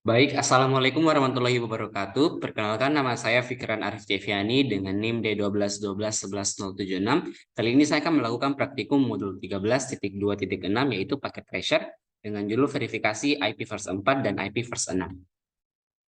Baik, Assalamualaikum warahmatullahi wabarakatuh. Perkenalkan, nama saya Fikran Arif Deviani dengan NIM D12 12 11 076. Kali ini saya akan melakukan praktikum modul 13.2.6 yaitu paket Treasure dengan judul verifikasi IP First 4 dan IP First 6.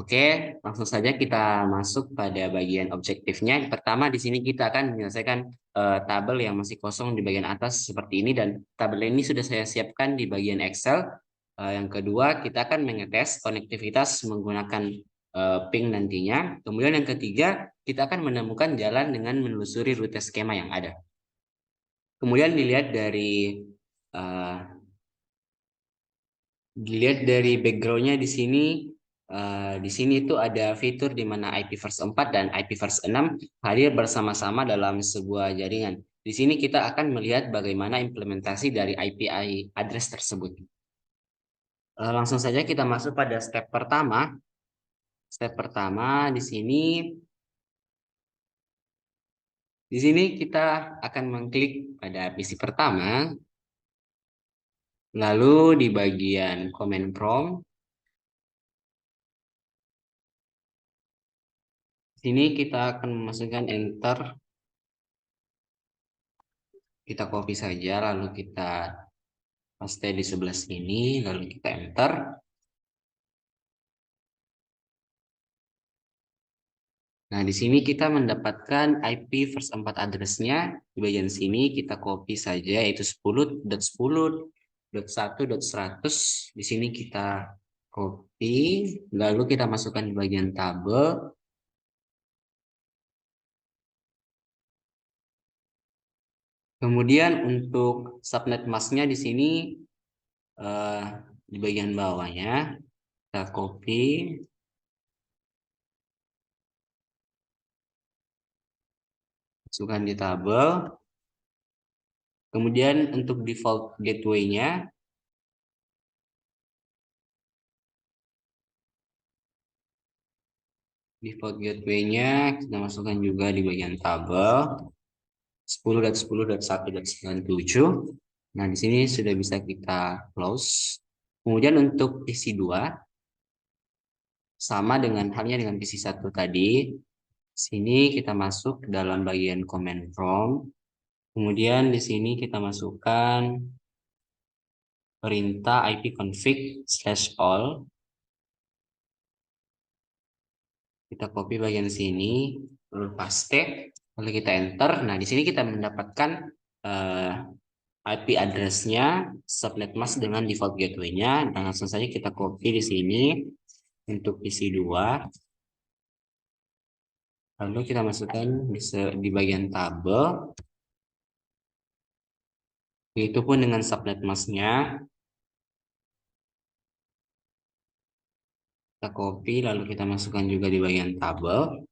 Oke, langsung saja kita masuk pada bagian objektifnya. Pertama, di sini kita akan menyelesaikan tabel yang masih kosong di bagian atas seperti ini, dan tabel ini sudah saya siapkan di bagian Excel. Yang kedua, kita akan mengetes konektivitas menggunakan ping nantinya. Kemudian yang ketiga, kita akan menemukan jalan dengan menelusuri rute skema yang ada. Kemudian uh, dilihat dari backgroundnya di sini. Di sini itu ada fitur di mana IP First 4 dan IP First 6 hadir bersama-sama dalam sebuah jaringan. Di sini kita akan melihat bagaimana implementasi dari IP address tersebut. Langsung saja kita masuk pada step pertama. Step pertama di sini kita akan mengklik pada PC pertama, lalu di bagian command prompt, sini kita akan memasukkan enter, kita copy saja, lalu kita paste di sebelah sini, lalu kita enter. Nah, di sini kita mendapatkan IP first 4 address-nya. Di bagian sini kita copy saja, yaitu 10.10.1.100. Di sini kita copy, lalu kita masukkan di bagian tabel. Kemudian untuk subnet mask-nya di sini eh, di bagian bawahnya kita copy, masukkan di tabel. Kemudian untuk default gateway-nya kita masukkan juga di bagian tabel 10.10.1.97. Nah, di sini sudah bisa kita close. Kemudian untuk PC 2 sama dengan halnya dengan PC 1 tadi. Sini kita masuk dalam bagian command prompt. Kemudian di sini kita masukkan perintah ipconfig/all. Kita copy bagian sini, lalu paste, lalu kita enter. Nah, di sini kita mendapatkan IP address-nya, subnet mask dengan default gateway-nya, dan langsung saja kita copy di sini untuk PC 2. Lalu kita masukkan di bagian tabel. Itu pun dengan subnet mask-nya. Kita copy, lalu kita masukkan juga di bagian tabel.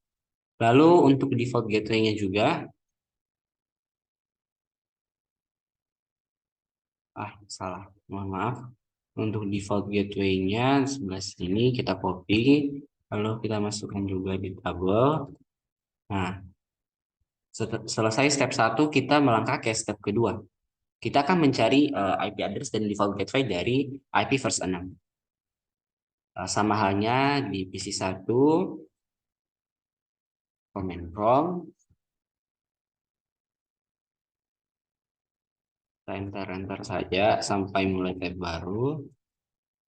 Lalu untuk default gateway-nya juga, salah, mohon maaf. Untuk default gateway-nya sebelah sini kita copy, lalu kita masukkan juga di tabel. Nah, selesai step 1, kita melangkah ke step kedua. Kita akan mencari IP address dan default gateway dari IP first 6. Sama halnya di PC 1, command prompt, enter saja sampai mulai tab baru.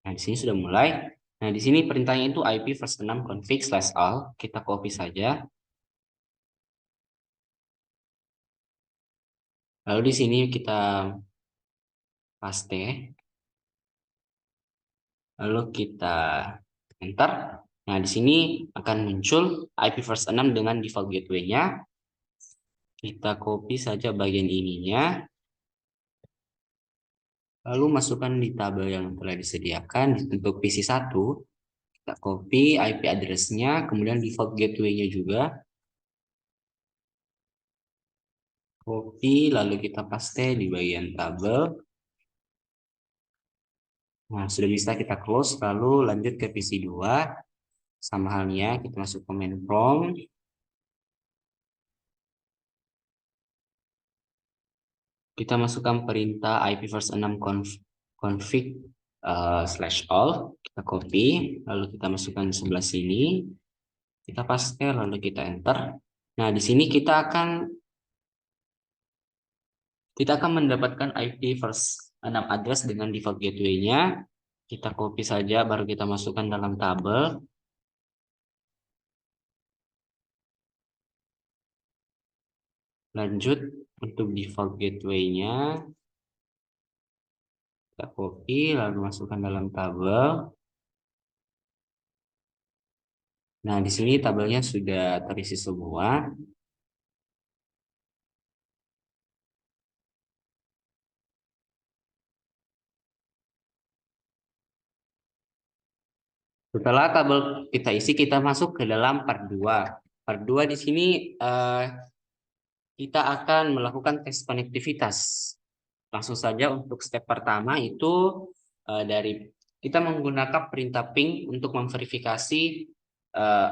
Nah, di sini sudah mulai. Nah, di sini perintahnya itu IP first 6 config/all. Kita copy saja. Lalu di sini kita paste. Lalu kita enter. Nah, di sini akan muncul IP first 6 dengan default gateway-nya. Kita copy saja bagian ininya. Lalu masukkan di tabel yang telah disediakan. Untuk PC 1, kita copy IP address-nya, kemudian default gateway-nya juga. Copy, lalu kita paste di bagian tabel. Nah, sudah bisa kita close, lalu lanjut ke PC 2. Sama halnya, kita masuk command prompt. Kita masukkan perintah IP first 6 config /all, kita copy, lalu kita masukkan di sebelah sini, kita paste, lalu kita enter. Nah, di sini kita akan mendapatkan IP first 6 address dengan default gateway-nya. Kita copy saja, baru kita masukkan dalam tabel. Lanjut, untuk default gateway-nya, kita copy, lalu masukkan dalam tabel. Nah, di sini tabelnya sudah terisi semua. Setelah tabel kita isi, kita masuk ke dalam part 2. Part 2 di sini kita akan melakukan tes konektivitas. Langsung saja untuk step pertama itu dari kita menggunakan perintah ping untuk memverifikasi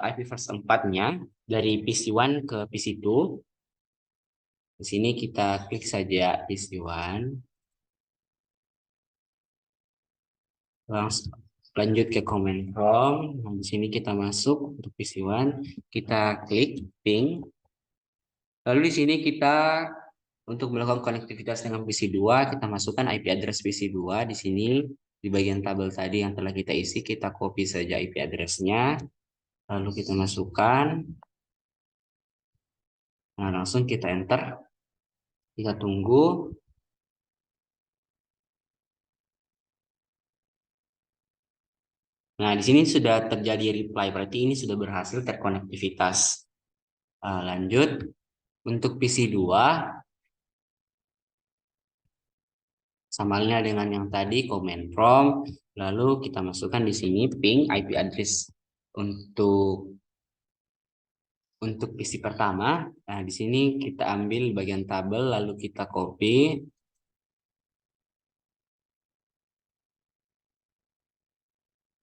IPv4 4-nya dari PC1 ke PC2. Di sini kita klik saja PC1. Langsung lanjut ke command prompt. Nah, di sini kita masuk untuk PC1, kita klik ping. Lalu di sini kita untuk melakukan konektivitas dengan PC2, kita masukkan IP address PC2 di sini di bagian tabel tadi yang telah kita isi, kita copy saja IP address-nya, lalu kita masukkan. Nah, langsung kita enter. Kita tunggu. Nah, di sini sudah terjadi reply, berarti ini sudah berhasil terkonektivitas. Lanjut, untuk PC2, sama halnya dengan yang tadi, command prompt, lalu kita masukkan di sini ping IP address untuk PC pertama. Nah, di sini kita ambil bagian tabel, lalu kita copy.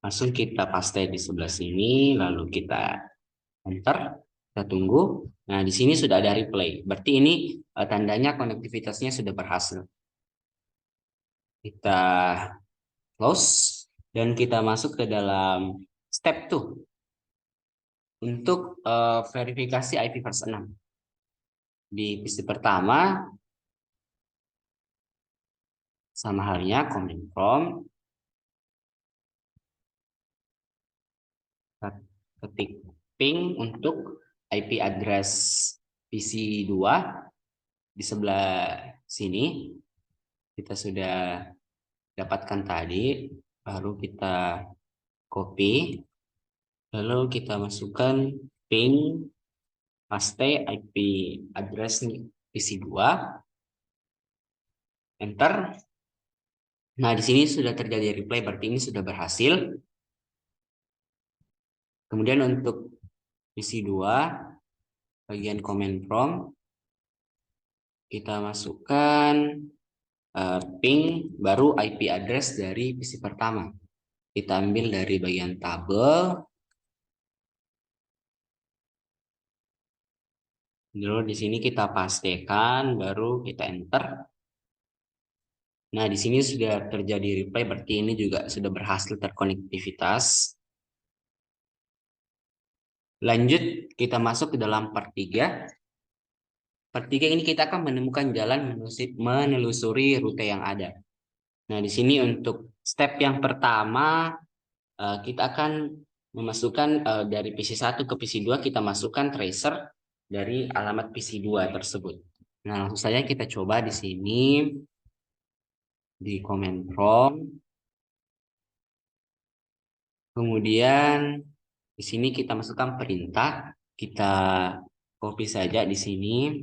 Langsung kita paste di sebelah sini, lalu kita enter, kita tunggu. Nah, di sini sudah ada replay. Berarti ini tandanya konektivitasnya sudah berhasil. Kita close dan kita masuk ke dalam step 2 untuk verifikasi IPv6. Di PC pertama sama halnya command prompt, ketik ping untuk IP address PC2 di sebelah sini kita sudah dapatkan tadi, baru kita copy, lalu kita masukkan ping paste IP address PC2, enter. Nah, di sini sudah terjadi reply, berarti ini sudah berhasil. Kemudian untuk PC2 bagian command prompt kita masukkan ping baru IP address dari PC pertama. Kita ambil dari bagian tabel. Lalu di sini kita pastekan, baru kita enter. Nah, di sini sudah terjadi reply, berarti ini juga sudah berhasil terkonektivitas. Lanjut, kita masuk ke dalam part 3. Part 3 ini kita akan menemukan jalan menelusuri rute yang ada. Nah, di sini untuk step yang pertama, kita akan memasukkan dari PC1 ke PC2, kita masukkan tracer dari alamat PC2 tersebut. Nah, langsung saja kita coba di sini di command prompt. Kemudian di sini kita masukkan perintah, kita copy saja di sini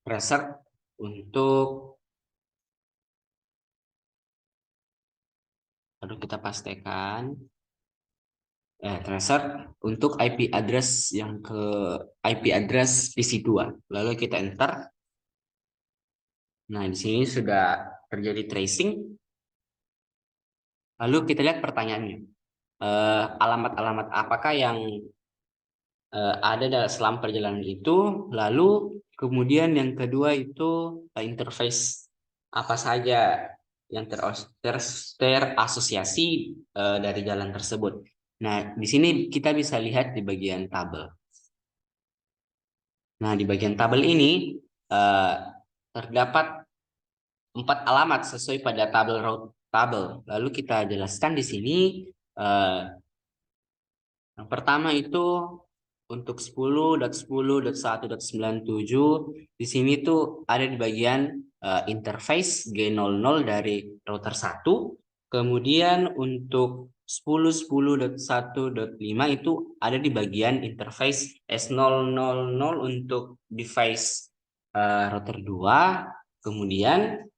tracer untuk, lalu kita pastekan tracer untuk IP address yang ke IP address PC2, lalu kita enter. Nah, di sini sudah terjadi tracing. Lalu kita lihat pertanyaannya, alamat-alamat apakah yang ada dalam selama perjalanan itu. Lalu kemudian yang kedua itu interface apa saja yang terasosiasi dari jalan tersebut. Nah, di sini kita bisa lihat di bagian tabel. Nah, di bagian tabel ini terdapat 4 alamat sesuai pada tabel route tabel. Lalu kita jelaskan di sini. Yang pertama itu untuk 10.10.1.97 di sini tuh ada di bagian interface G00 dari router 1. Kemudian untuk 10.10.1.5 itu ada di bagian interface S000 untuk device router 2. Kemudian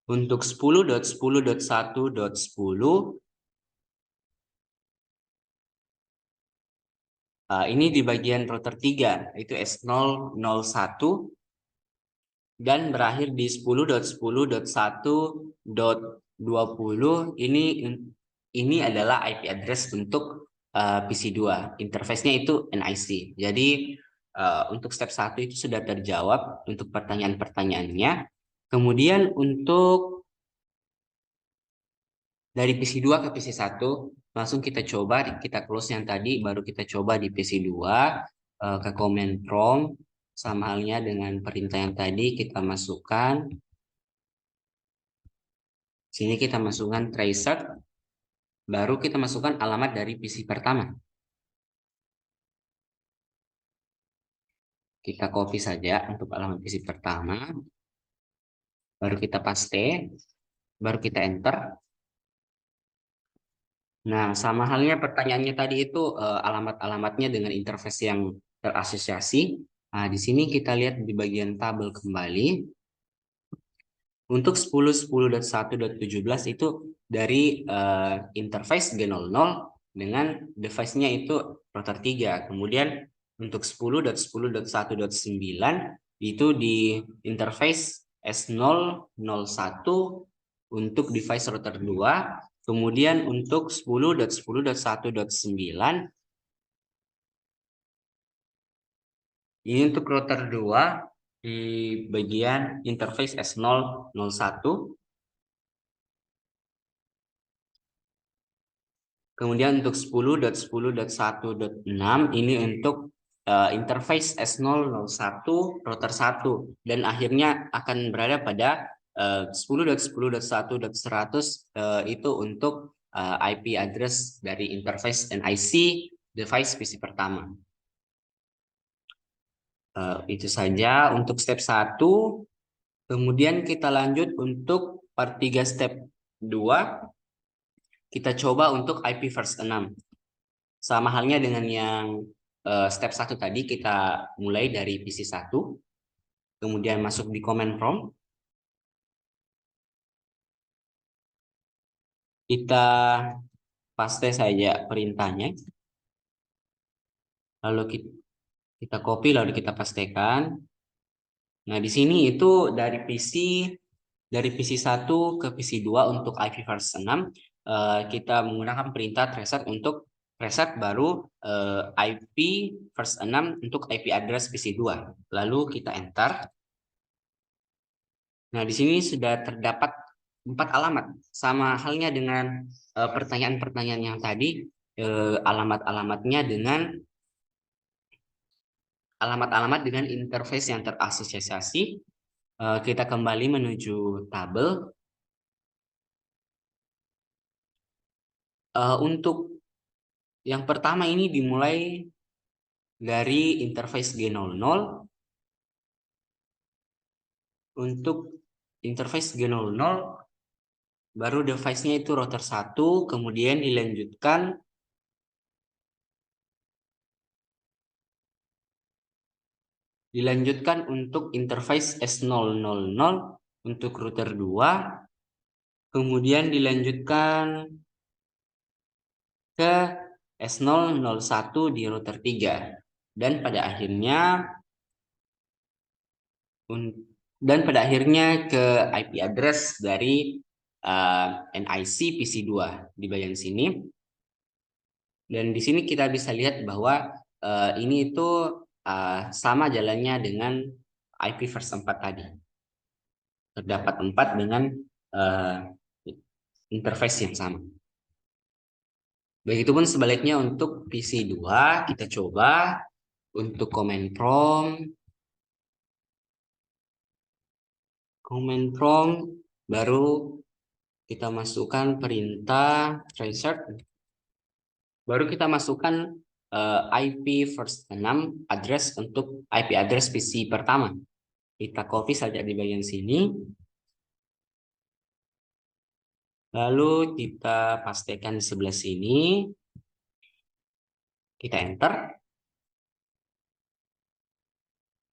untuk 10.10.1.10 ini di bagian router 3, itu S001 dan berakhir di 10.10.1.20. Ini adalah IP address untuk PC2. Interface-nya itu NIC. Jadi untuk step 1 itu sudah terjawab untuk pertanyaan-pertanyaannya. Kemudian untuk dari PC2 ke PC1 langsung kita coba, kita close yang tadi, baru kita coba di PC2 ke command prompt, sama halnya dengan perintah yang tadi kita masukkan. Sini kita masukkan tracer, baru kita masukkan alamat dari PC pertama. Kita copy saja untuk alamat PC pertama, baru kita paste, baru kita enter. Nah, sama halnya pertanyaannya tadi itu alamat-alamatnya dengan interface yang terasosiasi. Nah, di sini kita lihat di bagian tabel kembali. Untuk 10.10.1.17 itu dari interface G00 dengan device-nya itu router 3. Kemudian untuk 10.10.1.9 itu di interface S001 untuk device router 2. Kemudian untuk 10.10.1.9 ini untuk router 2 di bagian interface S001. Kemudian untuk 10.10.1.6 ini untuk interface S001 router 1 dan akhirnya akan berada pada 10.10.1.100 itu untuk IP address dari interface NIC device PC pertama. Itu saja untuk step 1. Kemudian kita lanjut untuk part 3 step 2. Kita coba untuk IP first 6. Sama halnya dengan yang step 1 tadi, kita mulai dari PC1. Kemudian masuk di command prompt. Kita paste saja perintahnya. Lalu kita copy, lalu kita pastekan. Nah, di sini itu dari PC1 ke PC2 untuk IP verse 6 kita menggunakan perintah reset untuk reset, baru IP verse 6 untuk IP address PC2. Lalu kita enter. Nah, di sini sudah terdapat 4 alamat. Sama halnya dengan pertanyaan-pertanyaan yang tadi, alamat-alamatnya dengan interface yang terasosiasi. Kita kembali menuju tabel. Untuk yang pertama ini dimulai dari interface G00. Untuk interface G00 baru device-nya itu router 1, kemudian dilanjutkan untuk interface S000 untuk router 2, kemudian dilanjutkan ke S001 di router 3, dan pada akhirnya ke IP address dari NIC PC2 di bagian sini. Dan di sini kita bisa lihat bahwa ini itu sama jalannya dengan IP verse 4 tadi. terdapat 4 dengan interface yang sama. Begitupun sebaliknya untuk PC2, kita coba untuk command prompt baru kita masukkan perintah insert, baru kita masukkan IP first 6 address untuk IP address PC pertama. Kita copy saja di bagian sini. Lalu kita pastikan di sebelah sini. Kita enter.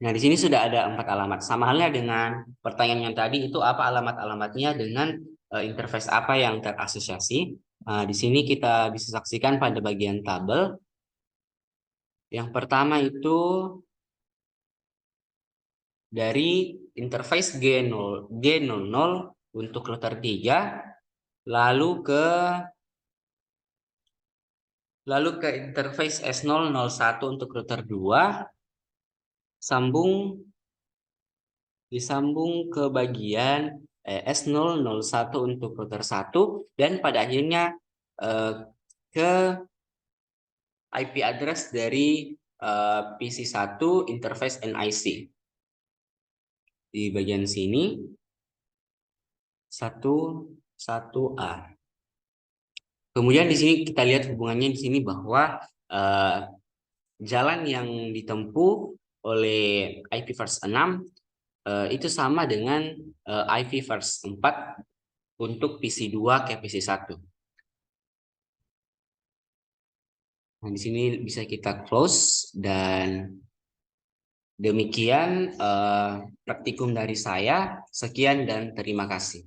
Nah, di sini sudah ada 4 alamat. Sama halnya dengan pertanyaan yang tadi, itu apa alamat-alamatnya dengan interface apa yang terasosiasi. Di sini kita bisa saksikan pada bagian tabel. Yang pertama itu dari interface G00 untuk router 3, lalu ke interface S001 untuk router 2, disambung ke bagian S001 untuk router 1, dan pada akhirnya ke IP address dari PC1 interface NIC. Di bagian sini 11A. Kemudian di sini kita lihat hubungannya di sini bahwa jalan yang ditempuh oleh IP first 6 itu sama dengan IP first 4 untuk PC2 ke PC1. Nah, di sini bisa kita close, dan demikian praktikum dari saya. Sekian dan terima kasih.